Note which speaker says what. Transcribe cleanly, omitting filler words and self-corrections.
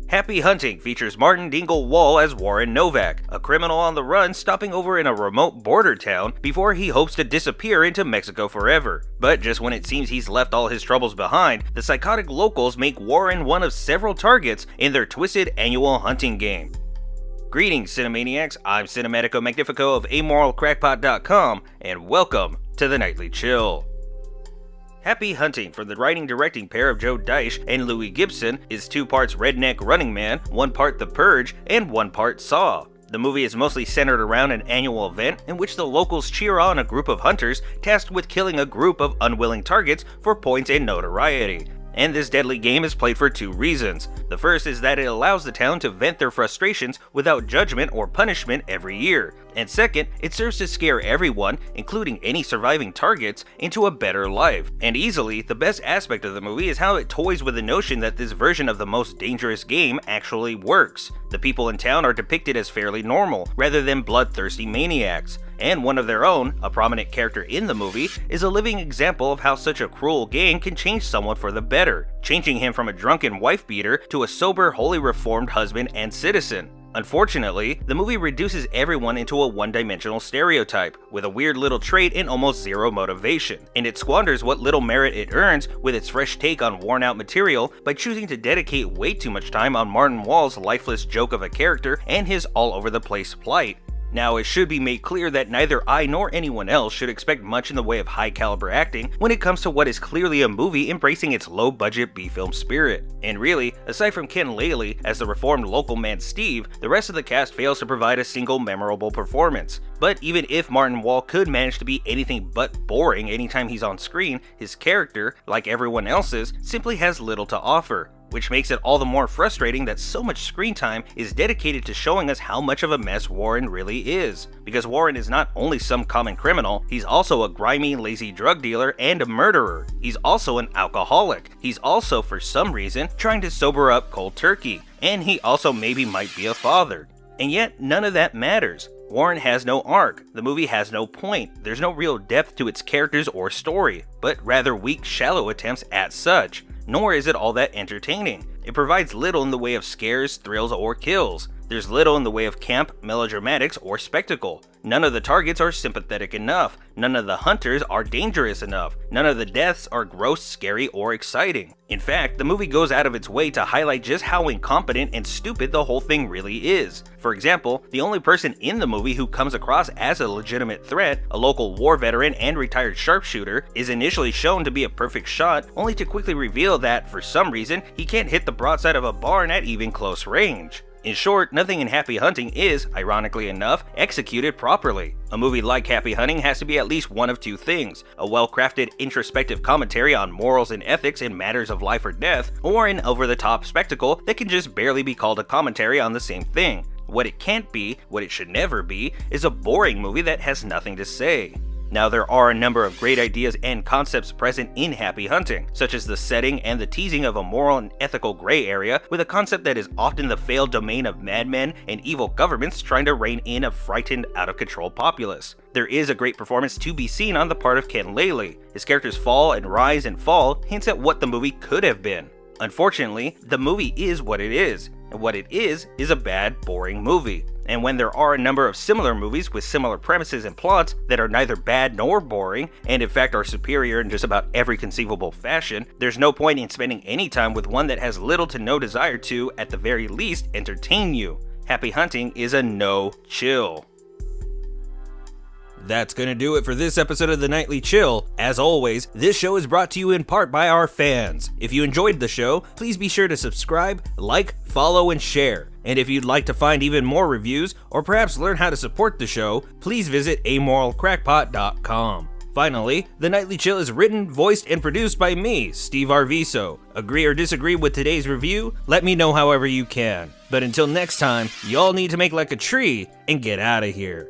Speaker 1: Happy Hunting features Martin Dingle Wall as Warren Novak, a criminal on the run stopping over in a remote border town before he hopes to disappear into Mexico forever. But just when it seems he's left all his troubles behind, the psychotic locals make Warren one of several targets in their twisted annual hunting game. Greetings, Cinemaniacs, I'm Cinematico Magnifico of AmoralCrackpot.com, and welcome to the Nightly Chill. Happy Hunting, from the writing-directing pair of Joe Deitch and Louis Gibson, is 2 parts Redneck Running Man, 1 part The Purge, and 1 part Saw. The movie is mostly centered around an annual event in which the locals cheer on a group of hunters tasked with killing a group of unwilling targets for points and notoriety. And this deadly game is played for 2 reasons. The first is that it allows the town to vent their frustrations without judgment or punishment every year. And second, it serves to scare everyone, including any surviving targets, into a better life. And easily, the best aspect of the movie is how it toys with the notion that this version of the most dangerous game actually works. The people in town are depicted as fairly normal, rather than bloodthirsty maniacs. And one of their own, a prominent character in the movie, is a living example of how such a cruel gang can change someone for the better, changing him from a drunken wife-beater to a sober, wholly reformed husband and citizen. Unfortunately, the movie reduces everyone into a one-dimensional stereotype, with a weird little trait and almost zero motivation, and it squanders what little merit it earns with its fresh take on worn-out material by choosing to dedicate way too much time on Martin Wall's lifeless joke of a character and his all-over-the-place plight. Now, it should be made clear that neither I nor anyone else should expect much in the way of high-caliber acting when it comes to what is clearly a movie embracing its low-budget B-film spirit. And really, aside from Ken Laley as the reformed local man Steve, the rest of the cast fails to provide a single memorable performance. But even if Martin Wall could manage to be anything but boring anytime he's on screen, his character, like everyone else's, simply has little to offer, which makes it all the more frustrating that so much screen time is dedicated to showing us how much of a mess Warren really is. Because Warren is not only some common criminal, he's also a grimy, lazy drug dealer and a murderer. He's also an alcoholic. He's also, for some reason, trying to sober up cold turkey. And he also maybe might be a father. And yet, none of that matters. Warren has no arc, the movie has no point, there's no real depth to its characters or story, but rather weak, shallow attempts at such. Nor is it all that entertaining. It provides little in the way of scares, thrills, or kills. There's little in the way of camp, melodramatics, or spectacle. None of the targets are sympathetic enough. None of the hunters are dangerous enough. None of the deaths are gross, scary, or exciting. In fact, the movie goes out of its way to highlight just how incompetent and stupid the whole thing really is. For example, the only person in the movie who comes across as a legitimate threat, a local war veteran and retired sharpshooter, is initially shown to be a perfect shot, only to quickly reveal that, for some reason, he can't hit the broadside of a barn at even close range. In short, nothing in Happy Hunting is, ironically enough, executed properly. A movie like Happy Hunting has to be at least one of 2 things: a well-crafted introspective commentary on morals and ethics in matters of life or death, or an over-the-top spectacle that can just barely be called a commentary on the same thing. What it can't be, what it should never be, is a boring movie that has nothing to say. Now, there are a number of great ideas and concepts present in Happy Hunting, such as the setting and the teasing of a moral and ethical gray area with a concept that is often the failed domain of madmen and evil governments trying to rein in a frightened, out-of-control populace. There is a great performance to be seen on the part of Ken Laley. His character's fall and rise and fall hints at what the movie could have been. Unfortunately, the movie is what it is, and what it is a bad, boring movie. And when there are a number of similar movies with similar premises and plots that are neither bad nor boring, and in fact are superior in just about every conceivable fashion, there's no point in spending any time with one that has little to no desire to, at the very least, entertain you. Happy Hunting is a no-chill. That's gonna do it for this episode of the Nightly Chill. As always, this show is brought to you in part by our fans. If you enjoyed the show, please be sure to subscribe, like, follow, and share. And if you'd like to find even more reviews, or perhaps learn how to support the show, please visit AmoralCrackpot.com. Finally, The Nightly Chill is written, voiced, and produced by me, Steve Arviso. Agree or disagree with today's review? Let me know however you can. But until next time, y'all need to make like a tree and get out of here.